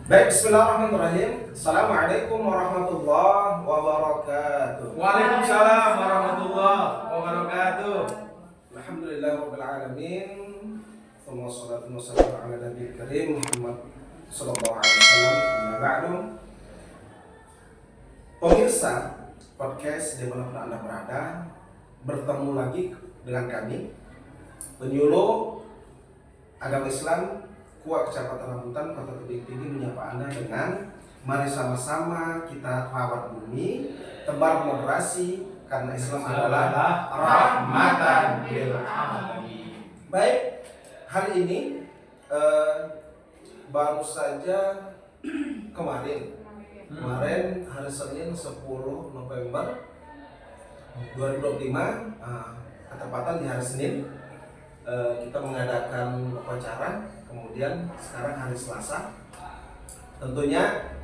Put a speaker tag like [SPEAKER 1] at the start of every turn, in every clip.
[SPEAKER 1] Baik, bismillahirrahmanirrahim. Assalamualaikum warahmatullahi wabarakatuh.
[SPEAKER 2] Waalaikumsalam warahmatullahi wabarakatuh.
[SPEAKER 1] Alhamdulillahirabbil alamin. Wassalatu wassalamu ala nabiyil karim Muhammad sallallahu alaihi wasallam. Amma ba'du. Pemirsa podcast dimanapun Anda berada, bertemu lagi dengan kami, penyuluh agama Islam Kuak Kecamatan Rambutan, Kota Tebing Tinggi, menyapa Anda dengan mari sama-sama kita rawat bumi, tebar moderasi, karena Islam adalah rahmatan lil alamin. Baik, hari ini baru saja kemarin hari Senin 10 November 2025, ketepatan di hari Senin kita mengadakan upacara. Kemudian sekarang hari Selasa, tentunya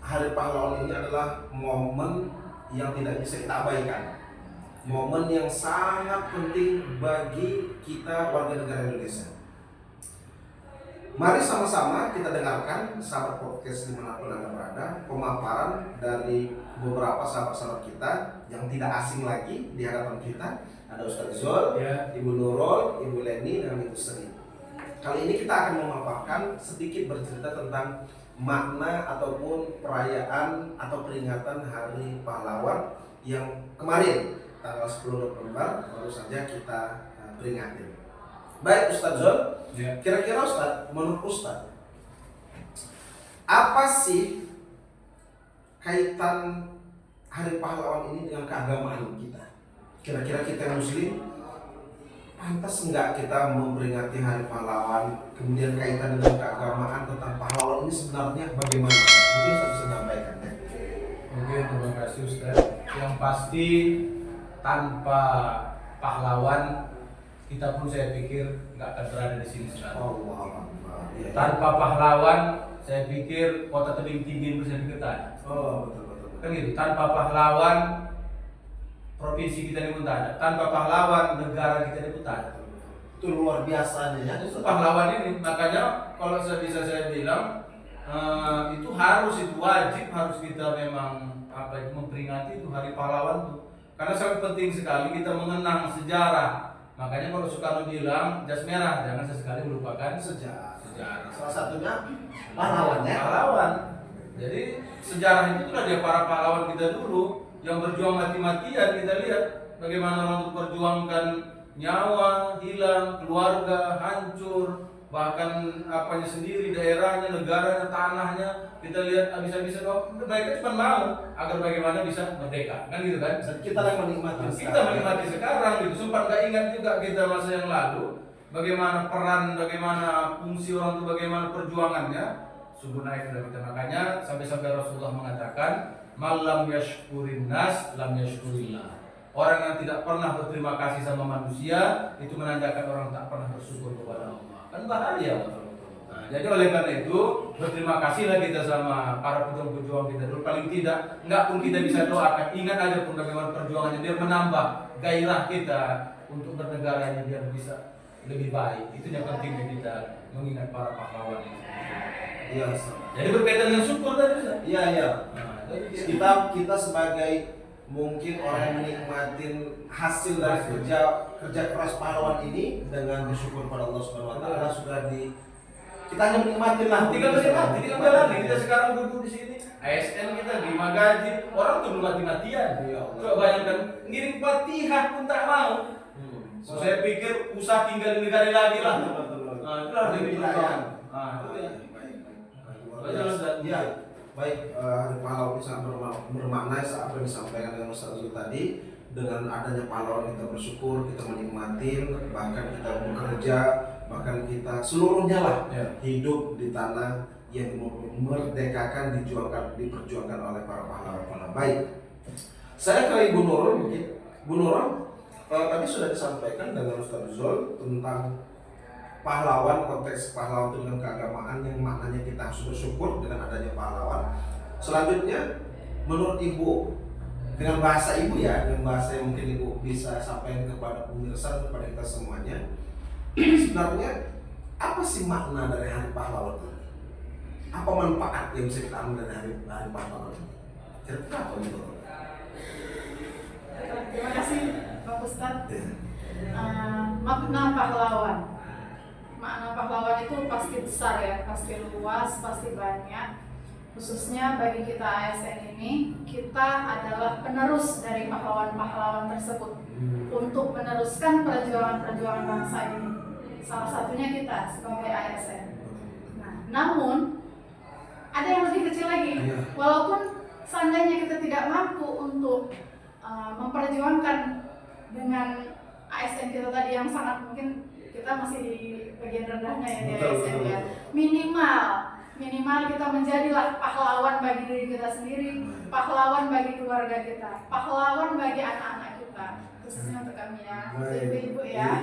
[SPEAKER 1] Hari Pahlawan ini adalah momen yang tidak bisa kita abaikan, momen yang sangat penting bagi kita warga negara Indonesia. Mari sama-sama kita dengarkan sahabat podcast dimanapun Anda berada, pemaparan dari beberapa sahabat-sahabat kita yang tidak asing lagi di hadapan kita. Ada Ustaz Zul, Ibu Nurul, Ibu Leni, dan Ibu Sri. Kali ini kita akan memaparkan sedikit bercerita tentang makna ataupun perayaan atau peringatan Hari Pahlawan yang kemarin tanggal 10 November baru saja kita peringati. Baik Ustaz Zul, kira-kira Ustaz, menurut Ustaz, apa sih kaitan Hari Pahlawan ini dengan keagamaan kita? Kira-kira kita Muslim pantas enggak kita memperingati Hari Pahlawan, kemudian kaitan dengan keagamaan tentang pahlawan ini sebenarnya bagaimana? Mungkin saya bisa menyampaikan ya.
[SPEAKER 2] Oke, terima kasih Ustaz. Yang pasti tanpa pahlawan kita pun saya pikir nggak akan berada di sini sekarang. Tanpa pahlawan saya pikir Kota Tebing Tinggi bisa diketahui.
[SPEAKER 1] Betul.
[SPEAKER 2] Kan gitu. Tanpa pahlawan provinsi kita ini pun tak ada. Tanpa pahlawan negara kita ini pun tak ada.
[SPEAKER 1] Itu luar biasa nih ya.
[SPEAKER 2] Itu pahlawan ini, makanya kalau bisa saya bilang itu wajib harus kita memang memperingati itu Hari Pahlawan itu. Karena sangat penting sekali kita mengenang sejarah. Makanya kalau Soekarno bilang jas merah jangan sesekali melupakan sejarah.
[SPEAKER 1] Salah satunya pahlawan ya.
[SPEAKER 2] Pahlawan. Jadi sejarah itu itulah dia para pahlawan kita dulu yang berjuang mati-matian. Kita lihat bagaimana orang memperjuangkan nyawa, hilang, keluarga, hancur, bahkan apanya sendiri, daerahnya, negaranya, tanahnya. Kita lihat habis-habisan, mereka cuma mau agar bagaimana bisa merdeka, kan gitu kan?
[SPEAKER 1] Kita yang menikmati.
[SPEAKER 2] Kita menikmati sekarang gitu. Sempat gak ingat juga kita masa yang lalu bagaimana peran, bagaimana fungsi orang itu, bagaimana perjuangannya. Sungguh naik dari kita. Makanya sampai-sampai Rasulullah mengatakan, malam yashkurin nas lam yashkurillah. Orang yang tidak pernah berterima kasih sama manusia itu menandakan orang tak pernah bersyukur kepada Allah. Kan bahaya. Nah, jadi oleh karena itu berterima kasihlah kita sama para pejuang-pejuang kita dulu. Paling tidak, enggak pun kita bisa doakan, ingat aja pun bagaimana perjuangannya biar menambah gairah kita untuk bernegara ini biar bisa lebih baik. Itu yang pentingnya kita mengingat para pahlawan ini.
[SPEAKER 1] Iya.
[SPEAKER 2] Jadi berkaitan dengan syukur tadi.
[SPEAKER 1] Iya.
[SPEAKER 2] Nah,
[SPEAKER 1] kita sebagai mungkin orang yang menikmatin hasil dari kerja keras pahlawan ini dengan bersyukur pada Allah Subhanahu wa taala kita hanya menikmati lah.
[SPEAKER 2] tinggal menikmati, tinggal jalani. Kita sekarang duduk di sini, ASN kita terima gaji, orang tuh mati-matian. Coba bayangkan ngirim Fatihah pun tak mau. Saya pikir usaha tinggal di negara lagi lah. Nah, itulah lebih berjuang.
[SPEAKER 1] Ya, baik, Hari Pahlawan ini sangat bermakna apa yang disampaikan dengan Ustaz Zul tadi. Dengan adanya pahlawan kita bersyukur, kita menikmati, bahkan kita bekerja, bahkan kita seluruhnya lah hidup di tanah yang memerdekakan, diperjuangkan oleh para pahlawan. Baik, saya ke Ibu Nurul mungkin. Bu Nurul, tadi sudah disampaikan dengan Ustaz Zul tentang pahlawan, konteks pahlawan itu dengan keagamaan yang maknanya kita harus bersyukur dengan adanya pahlawan. Selanjutnya, menurut Ibu, dengan bahasa Ibu ya, dengan bahasa yang mungkin Ibu bisa sampaikan kepada pemirsa, kepada kita semuanya, sebenarnya apa sih makna dari Hari Pahlawan ini? apa manfaat yang bisa kita ambil dari hari pahlawan ini? Kira-kira apa gitu?
[SPEAKER 3] Terima kasih Pak Ustadz.
[SPEAKER 1] Ya.
[SPEAKER 3] Makna pahlawan. Makna pahlawan itu pasti besar ya, pasti luas, pasti banyak. Khususnya bagi kita ASN ini, kita adalah penerus dari pahlawan-pahlawan tersebut untuk meneruskan perjuangan-perjuangan bangsa ini. Salah satunya kita sebagai ASN. Nah, namun ada yang lebih kecil lagi. Walaupun seandainya kita tidak mampu untuk memperjuangkan dengan ASN kita tadi yang sangat mungkin kita masih di bagian rendahnya ya di ASN ya. Minimal kita menjadilah pahlawan bagi diri kita sendiri, pahlawan bagi keluarga kita, pahlawan bagi anak-anak kita, khususnya untuk kami ya, untuk ibu-ibu ya.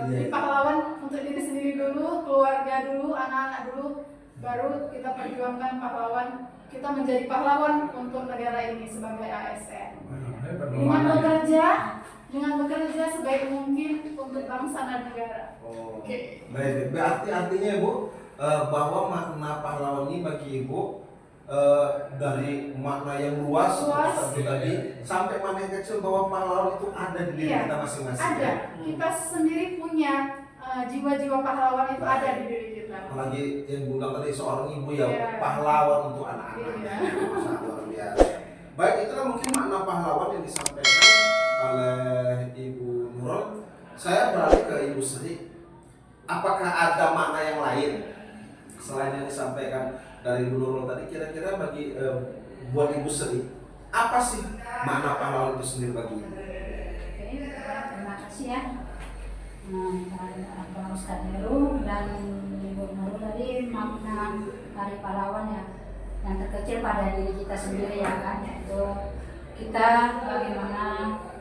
[SPEAKER 3] Jadi pahlawan untuk diri sendiri dulu, keluarga dulu, anak-anak dulu, baru kita perjuangkan pahlawan, kita menjadi pahlawan untuk negara ini sebagai ASN. Dengan bekerja sebaik mungkin untuk bangsa dan negara.
[SPEAKER 1] Oke. Baik, berarti artinya Ibu bahwa makna pahlawan ini bagi Ibu dari makna yang luas seperti tadi sampai makna yang kecil, bahwa pahlawan itu ada di diri kita masing-masing.
[SPEAKER 3] Ada. Kita sendiri punya jiwa-jiwa pahlawan itu ada di diri kita.
[SPEAKER 1] Apalagi yang bilang tadi seorang ibu ya, pahlawan untuk anak-anak. Sangat luar biasa. Baik, itulah mungkin makna pahlawan yang disampaikan oleh Ibu Nurul. Saya beralih ke Ibu Sri. Apakah ada makna yang lain selain yang disampaikan dari Ibu Nurul tadi? Kira-kira bagi buat Ibu Sri, apa sih makna pahlawan itu sendiri bagi Ibu?
[SPEAKER 4] Oke, terima kasih ya. Pak Ustadz Heru dan Ibu Nurul tadi, makna dari pahlawan ya, yang terkecil pada diri kita sendiri ya kan, yaitu kita bagaimana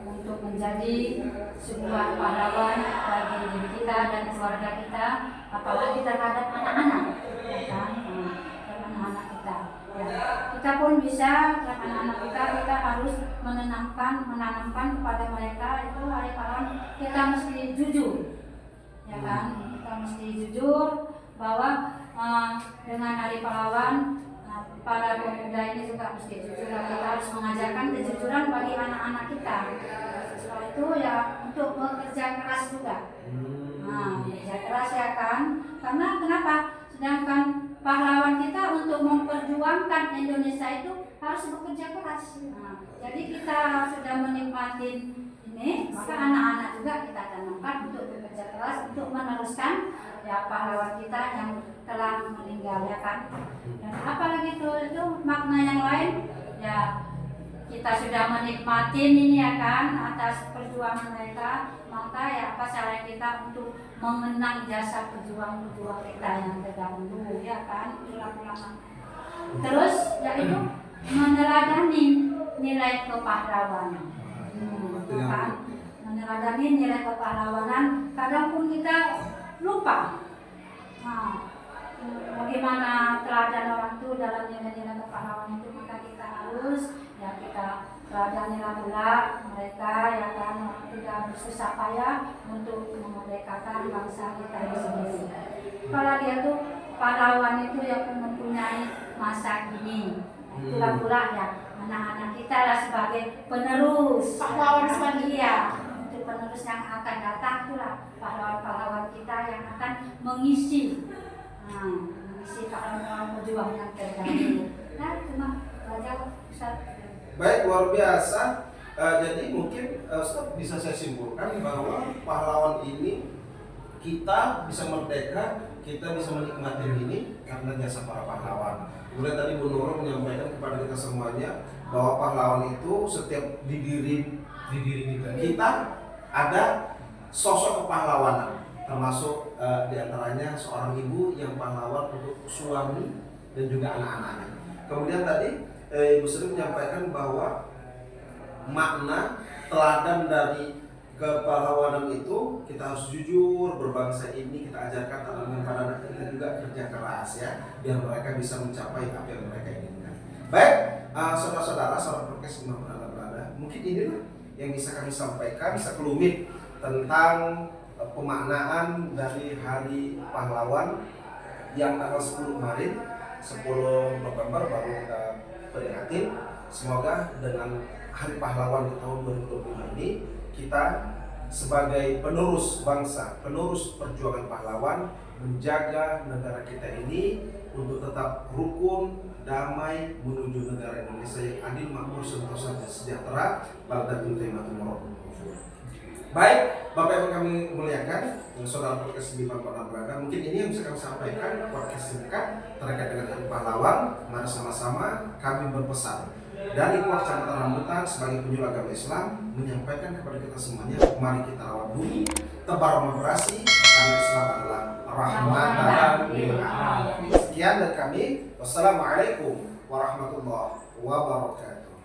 [SPEAKER 4] untuk menjadi sebuah pahlawan bagi diri kita dan keluarga kita, apalagi terhadap anak-anak ya kan, terhadap anak-anak kita ya. Kita pun bisa terhadap anak-anak kita harus menanamkan kepada mereka itu hari pahlawan, kita mesti jujur ya kan, kita mesti jujur bahwa dengan hari pahlawan para pemuda ini juga mesti jujur, kita harus mengajarkan kejujuran bagi anak-anak kita. Setelah itu ya untuk bekerja keras juga. Bekerja keras ya kan, karena kenapa? Sedangkan pahlawan kita untuk memperjuangkan Indonesia itu harus bekerja keras. Jadi kita sudah menikmati ini, maka anak-anak juga kita tanamkan untuk bekerja keras untuk meneruskan ya pahlawan kita yang telah meninggal ya kan. Dan apalagi itu makna yang lain ya, kita sudah menikmati ini ya kan atas perjuangan mereka, maka ya apa cara kita untuk mengenang jasa pejuang-pejuang kita yang terdahulu ya kan, ulang-ulang. Terus yaitu meneladani nilai kepahlawanan. Kan? Meneladani nilai kepahlawanan, kadang pun kita lupa. Bagaimana teladan orang itu dalam nilai-nilai kepahlawanan itu, maka kita harus ya kita teladanilah pula mereka ya kan, tidak bersusah payah untuk memerdekakan bangsa kita ini sendiri. Kalau dia tuh pahlawan itu yang mempunyai masa kini, itulah pula ya anak-anak kita lah sebagai penerus
[SPEAKER 3] pahlawan selanjutnya.
[SPEAKER 4] Untuk penerus yang akan datang itulah pahlawan-pahlawan kita yang akan mengisi pahlawan pejuang yang terdahulu. Nah, cuma belajar Ustaz.
[SPEAKER 1] Baik, luar biasa. Jadi mungkin Ustaz bisa saya simpulkan bahwa pahlawan ini kita bisa merdeka, kita bisa menikmati ini karena jasa para pahlawan. Kemudian tadi Bu Nurul menyampaikan kepada kita semuanya bahwa pahlawan itu setiap di diri kita ada sosok kepahlawanan, termasuk diantaranya seorang ibu yang pahlawan untuk suami dan juga anak-anaknya. Kemudian tadi Ibu Sri menyampaikan bahwa makna teladan dari kepahlawanan itu kita harus jujur, berbangsa ini kita ajarkan tanamkan pada anak kita juga kerja keras ya, biar mereka bisa mencapai apa yang mereka inginkan. Baik, saudara-saudara, saudara podcast dimanapun Anda berada, mungkin inilah yang bisa kami sampaikan sekelumit tentang pemaknaan dari Hari Pahlawan yang tanggal 10 kemarin. 10 November baru kita peringatin. Semoga dengan Hari Pahlawan di tahun 2025 ini kita sebagai penerus bangsa, penerus perjuangan pahlawan, menjaga negara kita ini untuk tetap rukun, damai menuju negara Indonesia yang adil, makmur, sentosa, dan sejahtera. Baldatun Taimatun. Baik, Bapak Ibu kami muliakan, saudara podcast di mana berada. Mungkin ini yang bisa kami sampaikan podcast singkat terkait dengan Hari Pahlawan. Mari sama-sama kami berpesan dari Kecamatan Rambutan sebagai penyuluh agama Islam menyampaikan kepada kita semuanya, mari kita rawat bumi, tebar moderasi, karena Islam adalah rahmatan lil alamin. Sekian dari kami. Wassalamualaikum warahmatullahi wabarakatuh.